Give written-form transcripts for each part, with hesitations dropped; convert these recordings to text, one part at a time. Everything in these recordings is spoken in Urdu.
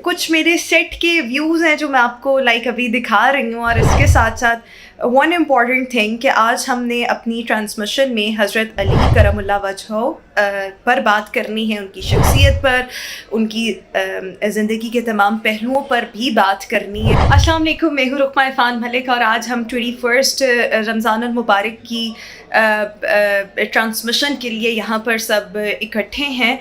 کچھ میرے سیٹ کے ویوز ہیں جو میں آپ کو ابھی دکھا رہی ہوں، اور اس کے ساتھ ساتھ ون امپورٹنٹ تھنگ کہ آج ہم نے اپنی ٹرانسمیشن میں حضرت علی کرم اللہ وجہہ پر بات کرنی ہے، ان کی شخصیت پر، ان کی زندگی کے تمام پہلوؤں پر بھی بات کرنی ہے۔ السلام علیکم، میں ہوں رقمہ عرفان ملک، اور آج ہم 21 رمضان المبارک کی ٹرانسمیشن کے لیے یہاں پر سب اکٹھے ہیں،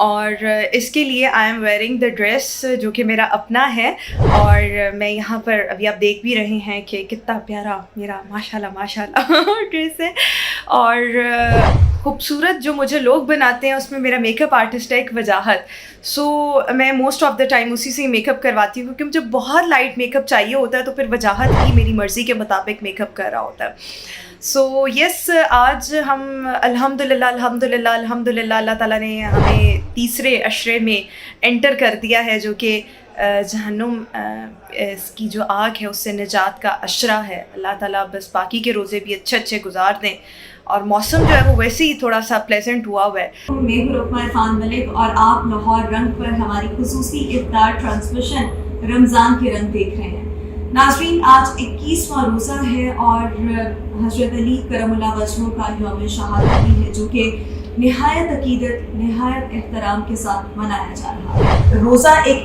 اور اس کے لیے I am wearing the dress جو کہ میرا اپنا ہے، اور میں یہاں پر ابھی آپ دیکھ بھی رہے ہیں کہ کتنا پیارا میرا ماشاءاللہ ڈریس ہے، اور خوبصورت جو مجھے لوگ بناتے ہیں اس میں میرا میک اپ آرٹسٹ ہے ایک وجاہت، سو میں موسٹ آف دا ٹائم اسی سے میک اپ کرواتی ہوں، کیونکہ مجھے بہت لائٹ میک اپ چاہیے ہوتا ہے، تو پھر وجاہت ہی میری مرضی کے مطابق میک اپ کر رہا ہوتا ہے۔ سو یس، آج ہم الحمدللہ اللہ تعالیٰ نے ہمیں تیسرے عشرے میں انٹر کر دیا ہے، جو کہ جہنم اس کی جو آگ ہے اس سے نجات کا عشرہ ہے۔ اللہ تعالیٰ بس باقی کے روزے بھی اچھے گزار دیں، اور موسم جو ہے وہ ویسے ہی تھوڑا سا پلیزنٹ ہوا ہے۔ میں ہوں رقمہ عرفان ملک، اور آپ لاہور رنگ پر ہماری خصوصی افطار ٹرانسمیشن رمضان کے رنگ دیکھ رہے ہیں۔ ناظرین، آج 21واں روزہ ہے، اور حضرت علی کرم اللہ وجہہ کا یوم شہادت بھی ہے، جو کہ نہایت عقیدت، نہایت احترام کے ساتھ منایا جا رہا ہے۔ روزہ ایک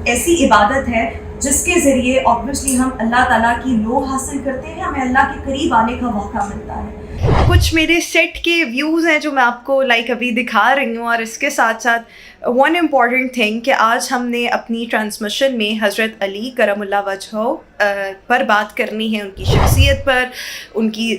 ایسی عبادت ہے جس کے ذریعے obviously ہم اللہ تعالیٰ کی لو حاصل کرتے ہیں، ہمیں اللہ کے قریب آنے کا موقع ملتا ہے۔ کچھ میرے سیٹ کے ویوز ہیں جو میں آپ کو ابھی دکھا رہی ہوں، اور اس کے ساتھ ساتھ ون امپورٹنٹ تھنگ کہ آج ہم نے اپنی ٹرانسمیشن میں حضرت علی کرم اللہ وجہہ پر بات کرنی ہے، ان کی شخصیت پر، ان کی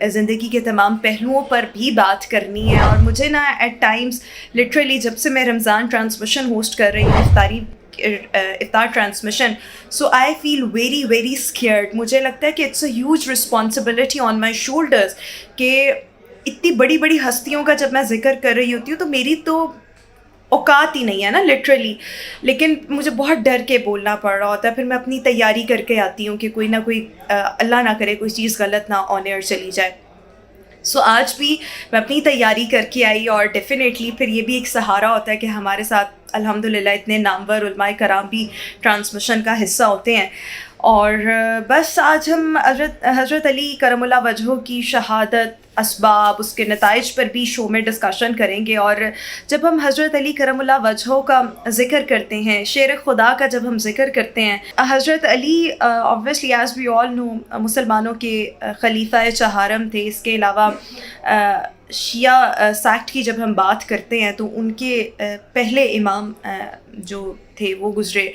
زندگی کے تمام پہلوؤں پر بھی بات کرنی ہے۔ اور مجھے نا ایٹ ٹائمز لٹرلی جب سے میں رمضان ٹرانسمیشن ہوسٹ کر رہی ہوں، افطار transmission, so I feel very scared. مجھے لگتا ہے کہ it's a huge responsibility on my shoulders, کہ اتنی بڑی ہستیوں کا جب میں ذکر کر رہی ہوتی ہوں تو میری تو اوقات ہی نہیں ہے نا لٹرلی، لیکن مجھے بہت ڈر کے بولنا پڑ رہا ہوتا ہے۔ پھر میں اپنی تیاری کر کے آتی ہوں کہ کوئی نہ کوئی اللہ نہ کرے کوئی چیز غلط نہ آن ایئر چلی جائے۔ سو آج بھی میں اپنی تیاری کر کے آئی، اور ڈیفینیٹلی پھر یہ بھی ایک سہارا ہوتا ہے کہ ہمارے ساتھ الحمدللہ اتنے نامور علماء کرام بھی ٹرانسمیشن کا حصہ ہوتے ہیں۔ اور بس آج ہم حضرت علی کرم اللہ وجہہ کی شہادت، اسباب، اس کے نتائج پر بھی شو میں ڈسکشن کریں گے۔ اور جب ہم حضرت علی کرم اللہ وجہہ کا ذکر کرتے ہیں، شیر خدا کا جب ہم ذکر کرتے ہیں، حضرت علی obviously as we all know مسلمانوں کے خلیفہ چہارم تھے۔ اس کے علاوہ شیعہ سیکٹ کی جب ہم بات کرتے ہیں تو ان کے پہلے امام جو تھے وہ گزرے۔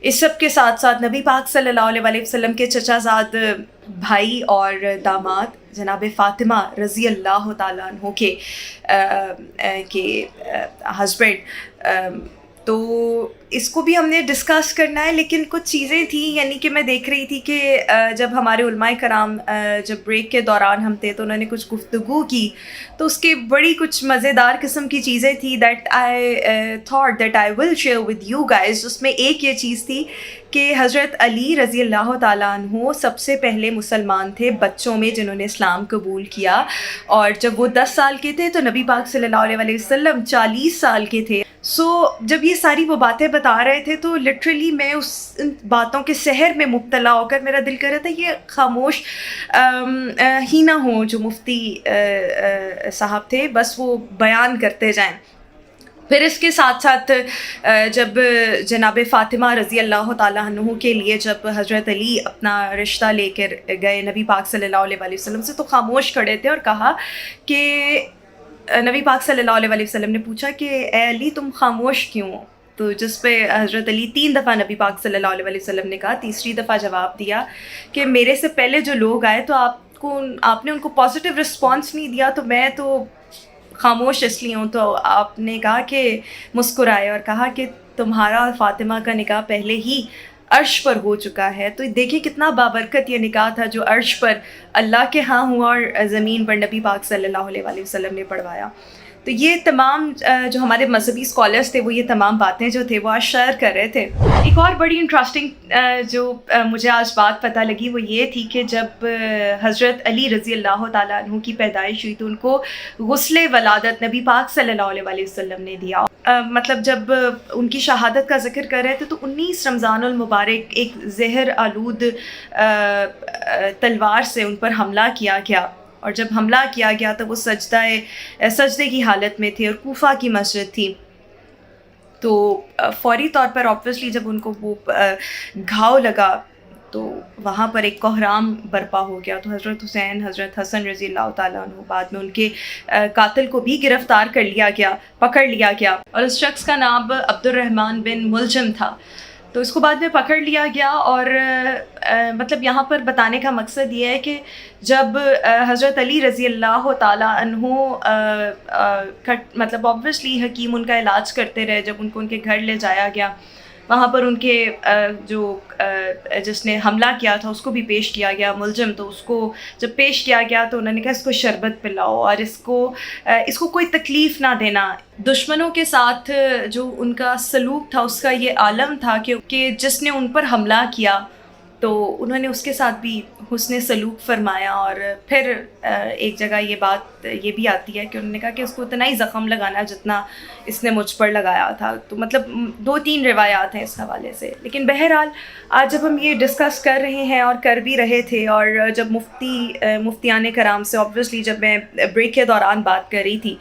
اس سب کے ساتھ ساتھ نبی پاک صلی اللہ علیہ وسلم کے چچا زاد بھائی اور داماد جناب فاطمہ رضی اللہ تعالیٰ عنہ کے ہسبینڈ، تو اس کو بھی ہم نے ڈسکس کرنا ہے۔ لیکن کچھ چیزیں تھیں، یعنی کہ میں دیکھ رہی تھی کہ جب ہمارے علماء کرام جب بریک کے دوران ہم تھے تو انہوں نے کچھ گفتگو کی، تو اس کے بڑی کچھ مزیدار قسم کی چیزیں تھیں that I thought that I will share with you guys. اس میں ایک یہ چیز تھی کہ حضرت علی رضی اللہ تعالیٰ عنہ سب سے پہلے مسلمان تھے بچوں میں جنہوں نے اسلام قبول کیا، اور جب وہ 10 سال کے تھے تو نبی پاک صلی اللہ علیہ وسلم 40 سال کے تھے۔ سو جب یہ ساری وہ باتیں بتا رہے تھے تو لٹرلی میں ان باتوں کے سحر میں مبتلا ہو کر میرا دل کر رہا تھا یہ خاموش ہی نہ ہوں جو مفتی صاحب تھے، بس وہ بیان کرتے جائیں۔ پھر اس کے ساتھ ساتھ جب جناب فاطمہ رضی اللہ تعالیٰ عنہ کے لیے جب حضرت علی اپنا رشتہ لے کر گئے نبی پاک صلی اللہ علیہ وسلم سے، تو خاموش کھڑے تھے اور کہا کہ نبی پاک صلی اللہ علیہ وسلم نے پوچھا کہ اے علی تم خاموش کیوں؟ تو جس پہ حضرت علی 3 دفعہ نبی پاک صلی اللہ علیہ وسلم نے کہا، تیسری دفعہ جواب دیا کہ میرے سے پہلے جو لوگ آئے تو آپ نے ان کو پازیٹیو رسپانس نہیں دیا، تو میں تو خاموش اس لیے ہوں۔ تو آپ نے کہا کہ مسکرائے اور کہا کہ تمہارا اور فاطمہ کا نکاح پہلے ہی عرش پر ہو چکا ہے۔ تو دیکھیں کتنا بابرکت یہ نکاح تھا جو عرش پر اللہ کے ہاں ہوا اور زمین پر نبی پاک صلی اللہ علیہ وسلم نے پڑھوایا۔ تو یہ تمام جو ہمارے مذہبی اسکالرس تھے وہ یہ تمام باتیں جو تھے وہ آج شیئر کر رہے تھے. ایک اور بڑی انٹرسٹنگ جو مجھے آج بات پتہ لگی وہ یہ تھی کہ جب حضرت علی رضی اللہ تعالیٰ عنہ کی پیدائش ہوئی تو ان کو غسل ولادت نبی پاک صلی اللہ علیہ وسلم نے دیا. مطلب جب ان کی شہادت کا ذکر کر رہے تھے تو 19 رمضان المبارک ایک زہر آلود تلوار سے ان پر حملہ کیا گیا، اور جب حملہ کیا گیا تو وہ سجدے کی حالت میں تھے اور کوفہ کی مسجد تھی. تو فوری طور پر آبویسلی جب ان کو وہ گھاؤ لگا تو وہاں پر ایک کوہرام برپا ہو گیا. تو حضرت حسین، حضرت حسن رضی اللہ تعالیٰ عنہ، بعد میں ان کے قاتل کو بھی گرفتار پکڑ لیا گیا، اور اس شخص کا نام عبد الرحمن بن ملجم تھا. تو اس کو بعد میں پکڑ لیا گیا. اور مطلب یہاں پر بتانے کا مقصد یہ ہے کہ جب حضرت علی رضی اللہ تعالیٰ عنہ مطلب آبویسلی حکیم ان کا علاج کرتے رہے، جب ان کو ان کے گھر لے جایا گیا وہاں پر ان کے جو جس نے حملہ کیا تھا اس کو بھی پیش کیا گیا، ملزم. تو اس کو جب پیش کیا گیا تو انہوں نے کہا اس کو شربت پلاؤ اور اس کو کوئی تکلیف نہ دینا. دشمنوں کے ساتھ جو ان کا سلوک تھا اس کا یہ عالم تھا کہ جس نے ان پر حملہ کیا تو انہوں نے اس کے ساتھ بھی حسن سلوک فرمایا. اور پھر ایک جگہ یہ بات یہ بھی آتی ہے کہ انہوں نے کہا کہ اس کو اتنا ہی زخم لگانا جتنا اس نے مجھ پر لگایا تھا. تو مطلب 2-3 روایات ہیں اس حوالے سے. لیکن بہرحال آج جب ہم یہ ڈسکس کر رہے ہیں اور کر بھی رہے تھے، اور جب مفتیان کرام سے آبویسلی جب میں بریک کے دوران بات کر رہی تھی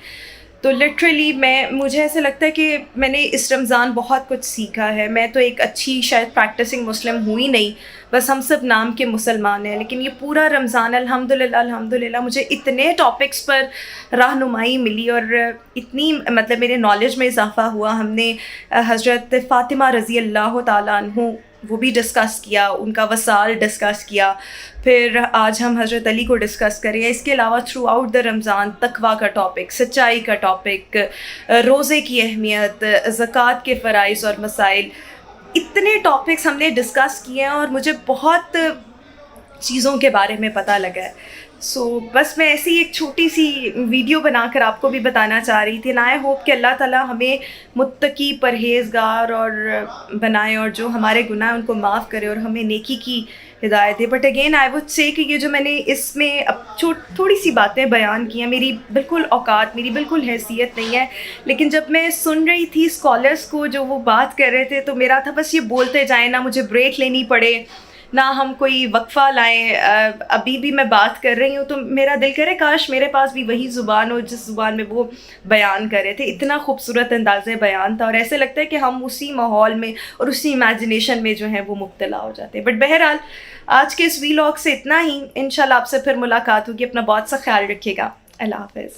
تو لٹرلی مجھے ایسا لگتا ہے کہ میں نے اس رمضان بہت کچھ سیکھا ہے. میں تو ایک اچھی شاید پریکٹسنگ مسلم ہوئی نہیں، بس ہم سب نام کے مسلمان ہیں. لیکن یہ پورا رمضان الحمدللہ مجھے اتنے ٹاپکس پر رہنمائی ملی اور اتنی مطلب میرے نالج میں اضافہ ہوا. ہم نے حضرت فاطمہ رضی اللہ تعالیٰ عنہ وہ بھی ڈسکس کیا، ان کا وصال ڈسکس کیا. پھر آج ہم حضرت علی کو ڈسکس کریں. اس کے علاوہ تھرو آؤٹ دا رمضان تقویٰ کا ٹاپک، سچائی کا ٹاپک، روزے کی اہمیت، زکوٰۃ کے فرائض اور مسائل، اتنے ٹاپکس ہم نے ڈسکس کیے ہیں اور مجھے بہت چیزوں کے بارے میں پتہ لگا ہے. بس میں ایسی ایک چھوٹی سی ویڈیو بنا کر آپ کو بھی بتانا چاہ رہی تھی. آئی ہوپ کہ اللہ تعالیٰ ہمیں متقی، پرہیزگار اور بنائے، اور جو ہمارے گناہ ان کو معاف کرے اور ہمیں نیکی کی ہدایت ہے. But again I would say کہ یہ جو میں نے اس میں اب تھوڑی سی باتیں بیان کی ہیں، میری بالکل اوقات، میری بالکل حیثیت نہیں ہے. لیکن جب میں سن رہی تھی اسکالرس کو جو وہ بات کر رہے تھے تو میرا تھا بس یہ بولتے جائیں، نہ مجھے بریک لینی پڑے، نہ ہم کوئی وقفہ لائیں. ابھی بھی میں بات کر رہی ہوں تو میرا دل کرے کاش میرے پاس بھی وہی زبان ہو جس زبان میں وہ بیان کر رہے تھے. اتنا خوبصورت انداز بیان تھا، اور ایسے لگتا ہے کہ ہم اسی ماحول میں اور اسی امیجنیشن میں جو ہیں وہ مبتلا ہو جاتے ہیں. بٹ بہرحال آج کے اس ویلاگ سے اتنا ہی. انشاءاللہ آپ سے پھر ملاقات ہوگی. اپنا بہت سا خیال رکھیے گا. اللہ حافظ.